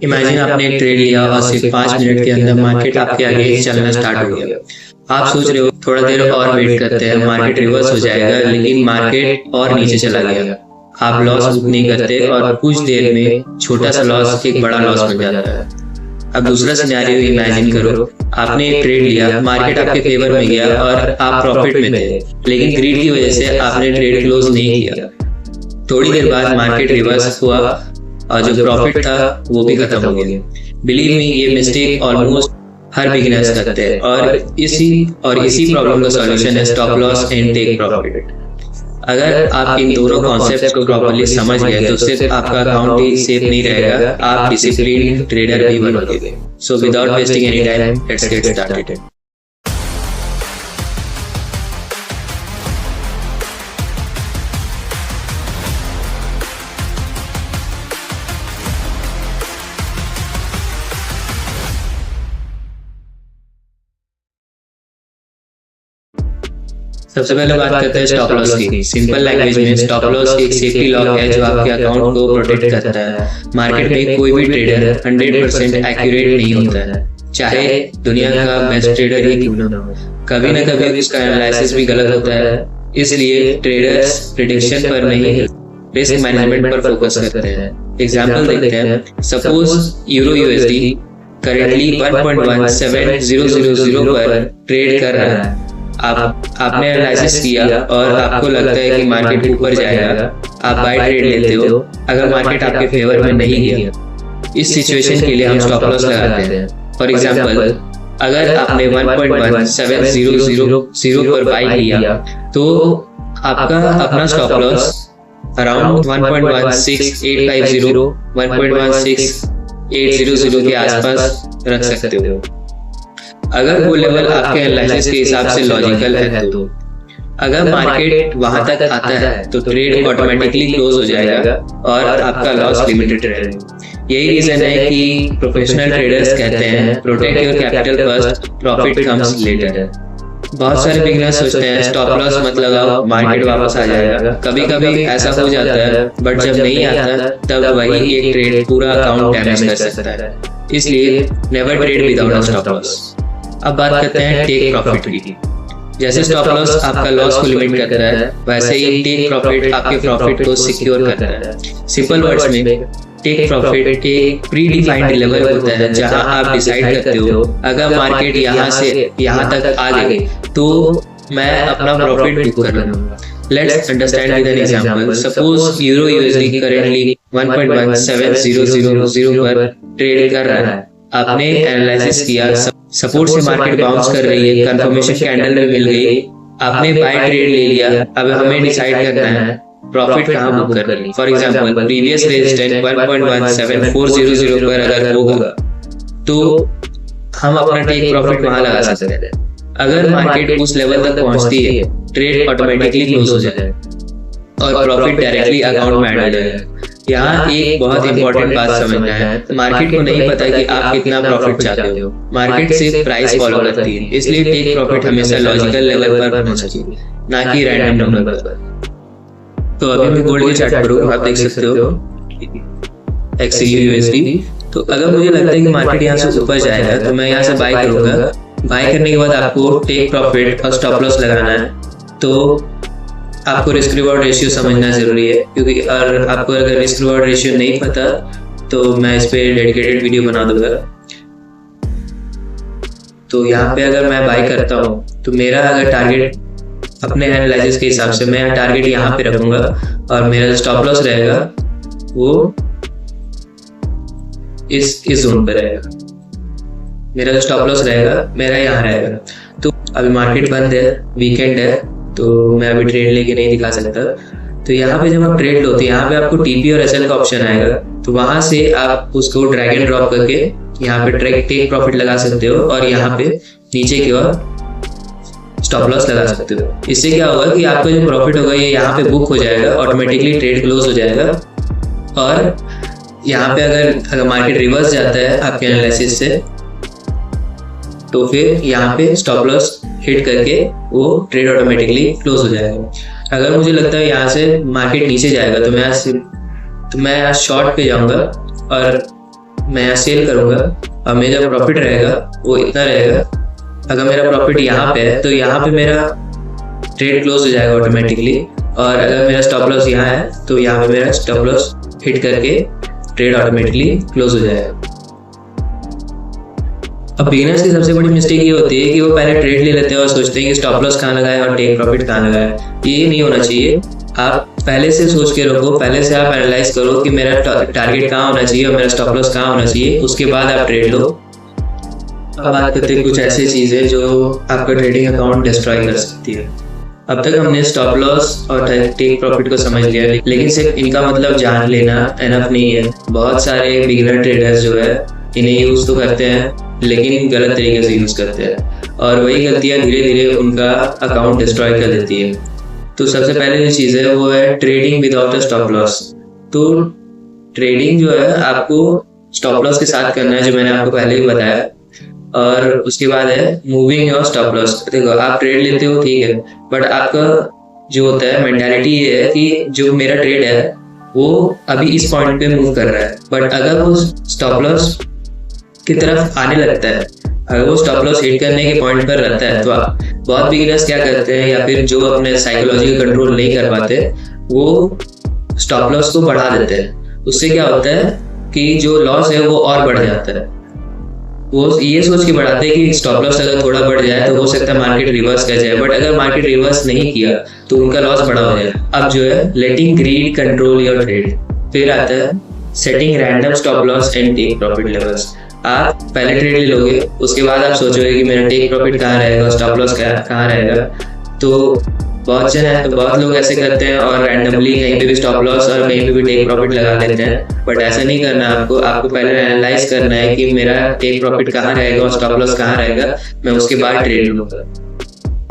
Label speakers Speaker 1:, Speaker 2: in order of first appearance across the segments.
Speaker 1: Imagine आपने एक trade लिया और सिर्फ 5 मिनट के अंदर मार्केट आपके आगे चलना स्टार्ट हो गया। आप सोच रहे हो थोड़ा देर और वेट करते हैं, मार्केट रिवर्स हो जाएगा, लेकिन मार्केट और नीचे चला गया। आप लॉस बुक नहीं करते और कुछ देर में छोटा सा लॉस एक बड़ा लॉस बन जाता है। अब दूसरा सिनेरियो इमेजिन करो, आपने एक ट्रेड लिया, मार्केट आपके फेवर में गया और आप प्रॉफिट में थे, लेकिन ग्रीड की वजह से आपने ट्रेड क्लोज नहीं किया। थोड़ी देर बाद मार्केट रिवर्स हुआ और जो प्रॉफिट था वो भी खत्म हो गया। बिलीव मी, ये मिस्टेक ऑलमोस्ट हर बिगिनर्स करते हैं और इसी प्रॉब्लम का सॉल्यूशन है stop loss and take profit. अगर आप इन दोनों कॉन्सेप्ट्स को प्रॉपर्ली समझ गए तो सिर्फ आपका अकाउंट ही सेफ नहीं रहेगा, आप डिसिप्लिन ट्रेडर भी बनोगे। So without wasting any time, let's get started. सबसे पहले बात करते हैं स्टॉप लॉस की। सिंपल लैंग्वेज में स्टॉप लॉस एक सेफ्टी लॉक है जो आपके अकाउंट को प्रोटेक्ट करता है। मार्केट में कोई भी ट्रेडर 100% एक्यूरेट नहीं होता है, चाहे दुनिया का बेस्ट ट्रेडर ही क्यों ना हो। कभी ना कभी उसका एनालिसिस भी गलत होता है, इसलिए ट्रेडर्स प्रेडिक्शन पर नहीं, रिस्क मैनेजमेंट पर फोकस करते हैं। एग्जांपल देखते हैं। सपोज यूरो यूएसडी करेंटली 1.17000 पर ट्रेड कर रहा है। आपने एनालिसिस किया और आपको लगता है कि मार्केट ऊपर जाएगा, आप बाय ट्रेड लेते हो। अगर मार्केट आपके फेवर में नहीं गया, इस सिचुएशन के लिए हम स्टॉप लॉस लगाते हैं। फॉर एग्जांपल, अगर आपने 1.1700 पर बाय किया तो आपका अपना स्टॉप लॉस अराउंड 1.16850 1.16800 के आसपास रख सकते हो। अगर वो लेवल आपके एनालिसिस के हिसाब से लॉजिकल है तो अगर मार्केट वहां तक आता है तो ट्रेड ऑटोमेटिकली क्लोज हो जाएगा और आपका लॉस लिमिटेड रहेगा। यही रीजन है कि प्रोफेशनल ट्रेडर्स कहते हैं protect your capital first, profit comes later. बहुत सारे बिगिनर्स सोचते हैं स्टॉप लॉस मत लगाओ, मार्केट वापस आ जाएगा। कभी कभी ऐसा हो जाता है, बट जब नहीं आता तब वही एक ट्रेड पूरा अकाउंट डैमेज कर सकता है। इसलिए never trade without stop loss. अब बात करते हैं टेक प्रॉफिट की। जैसे स्टॉप लॉस आपका लॉस को लिमिट करता है, वैसे ही टेक प्रॉफिट आपके प्रॉफिट को सिक्योर करता है। सिंपल वर्ड्स में टेक प्रॉफिट एक प्री डिफाइंड लेवल होता है जहां आप डिसाइड करते हो अगर मार्केट यहां से यहां तक आ गई तो मैं अपना प्रॉफिट बुक कर लूंगा। Let's understand with an example. Suppose euro USD currently 1.1700 पर ट्रेड कर रहा है। आपने एनालिसिस किया, सपोर्ट से मार्केट बाउंस कर रही है, कंफर्मेशन कैंडल में मिल गई, आपने बाय ट्रेड ले लिया। अब हमें डिसाइड करना है प्रॉफिट कहां बुक करना है। फॉर एग्जांपल, प्रीवियस रेजिस्टेंस 1.17400 पर अगर होगा तो हम अपना टेक प्रॉफिट वहां लगा सकते हैं। अगर मार्केट उस लेवल तक पहुंचती है, ट्रेड ऑटोमेटिकली क्लोज हो जाएगा और प्रॉफिट डायरेक्टली अकाउंट में ऐड हो जाएगा। यहाँ एक बहुत इंपॉर्टेंट बात समझना है, मार्केट को नहीं पता कि आप कितना प्रॉफिट चाहते हो, मार्केट सिर्फ प्राइस फॉलो करती है। इसलिए टेक प्रॉफिट हमेशा लॉजिकल लेवल पर होना चाहिए, ना कि रैंडम नंबर पर। तो अभी मैं गोल्ड के चार्ट पर हूं, आप देख सकते हो XAUUSD। तो अगर मुझे लगता है कि मार्केट यहाँ से ऊपर जाएगा तो मैं यहाँ से बाय करूंगा। बाय करने के बाद आपको टेक प्रॉफिट और स्टॉप लॉस लगाना है। तो आपको रिस्क रिवॉर्ड रेशियो समझना जरूरी है, क्योंकि आपको अगर रिस्क रिवॉर्ड रेशियो नहीं पता तो मैं इस पे डेडिकेटेड वीडियो बना दूंगा। तो यहाँ पे अगर मैं बाय करता हूँ तो मेरा अगर टारगेट अपने एनालिसिस के हिसाब से मैं टारगेट यहाँ पे रखूंगा और मेरा जो स्टॉप लॉस रहेगा वो इस जोन पे रहेगा। मेरा जो स्टॉप लॉस रहेगा मेरा यहाँ रहेगा। तो अभी मार्केट बंद है, वीकेंड है, तो मैं अभी ट्रेड लेके नहीं दिखा सकता। तो यहाँ पे जब आप ट्रेड लो तो यहाँ पे आपको टीपी और एसएल का ऑप्शन आएगा। तो वहां से आप उसको ड्रैग एंड ड्रॉप करके यहाँ पे टेक प्रॉफिट लगा सकते हो और यहाँ पे नीचे की ओर स्टॉप लॉस लगा सकते हो। इससे क्या होगा कि आपका जो प्रॉफिट होगा ये यहाँ पे बुक हो जाएगा, ऑटोमेटिकली ट्रेड क्लोज हो जाएगा। और यहाँ पे अगर मार्केट रिवर्स जाता है आपके एनालिसिस से तो फिर यहाँ पे स्टॉप लॉस हिट करके वो ट्रेड ऑटोमेटिकली क्लोज हो जाएगा। अगर मुझे लगता है यहाँ से मार्केट नीचे जाएगा तो मैं शॉर्ट पे जाऊंगा और मैं यहाँ सेल करूँगा और मेरा जो प्रॉफिट रहेगा वो इतना रहेगा। अगर मेरा प्रॉफिट यहाँ पे है तो यहाँ पे मेरा ट्रेड क्लोज हो जाएगा ऑटोमेटिकली, और अगर मेरा स्टॉप लॉस यहाँ है तो यहाँ पे मेरा स्टॉप लॉस हिट करके ट्रेड ऑटोमेटिकली क्लोज हो जाएगा। अब बिगिनर्स की सबसे बड़ी मिस्टेक ये होती है कि वो पहले ट्रेड ले लेते हैं और सोचते हैं कि स्टॉप लॉस कहाँ लगाए और टेक प्रॉफिट कहाँ लगाए। ये नहीं होना चाहिए। आप पहले से सोच के रखो, पहले से आप एनालाइज करो कि मेरा टारगेट कहाँ होना चाहिए और मेरा स्टॉप लॉस कहाँ होना चाहिए, उसके बाद आप ट्रेड लो। अब बात करते हैं कुछ ऐसी चीज़ें जो आपका ट्रेडिंग अकाउंट डिस्ट्रॉय कर सकती है। अब तक हमने स्टॉप लॉस और टेक प्रॉफिट को समझ लिया, लेकिन सिर्फ इनका मतलब जान लेना एनफ नहीं है। बहुत सारे बिगिनर ट्रेडर्स जो है इन्हें यूज़ तो करते हैं लेकिन गलत तरीके से यूज़ करते हैं, और वही गलतियाँ धीरे धीरे उनका अकाउंट डिस्ट्रॉय कर देती है। तो सबसे पहले जो चीज़ है वो है trading without a stop loss. तो ट्रेडिंग जो है आपको स्टॉप लॉस के साथ करना है, जो मैंने आपको पहले ही बताया। और उसके बाद है मूविंग और स्टॉप लॉस। देखो, आप ट्रेड लेते हो ठीक है, बट आपका जो होता है मेंटालिटी ये है कि जो मेरा ट्रेड है वो अभी इस पॉइंट पे मूव कर रहा है, बट अगर वो स्टॉप लॉस की तरफ आने लगता है, अगर वो स्टॉप लॉस हिट करने के पॉइंट पर रहता है, तो आप बहुत बिगिनर्स क्या करते हैं, या फिर जो अपने साइकोलॉजी को कंट्रोल नहीं कर पाते, वो स्टॉप लॉस को बढ़ा देते हैं। उससे क्या होता है कि जो लॉस है वो और बढ़ जाता है। वो ये सोच के बढ़ाते हैं कि स्टॉप लॉस अगर थोड़ा बढ़ जाए तो हो सकता है मार्केट रिवर्स कर जाए, बट अगर मार्केट रिवर्स नहीं किया तो उनका लॉस बड़ा हो जाए। अब जो है letting greed control your trade. फिर आता है setting random stop loss and take profit levels. आप पहले ट्रेड ले लोगे, उसके बाद आप सोचोगे कि मेरा टेक प्रॉफिट कहाँ रहेगा, स्टॉप लॉस कहाँ रहेगा। तो बहुत लोग ऐसे करते हैं और रैंडमली कहीं पे भी स्टॉप लॉस और कहीं पे भी टेक प्रॉफिट लगा लेते हैं, बट ऐसा नहीं करना। आपको पहले एनालाइज करना है कि मेरा टेक प्रॉफिट कहाँ रहेगा और स्टॉप लॉस कहाँ रहेगा, मैं उसके बाद ट्रेड लूँगा।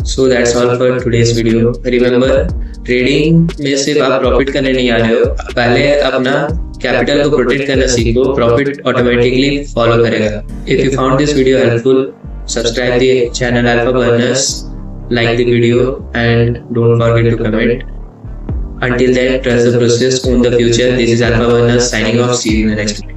Speaker 1: So that's all for today's video. Remember, trading में सिर्फ आप प्रॉफिट करने नहीं आ रहे हो, पहले अपना कैपिटल को प्रोटेक्ट करना सीखो, प्रॉफिट ऑटोमेटिकली फॉलो करेगा। If you found this video helpful, subscribe the channel Alpha Burners, like the video, and don't forget to comment. Until then, trust the process, own the future. This is Alpha Burners signing off. See you in the next video.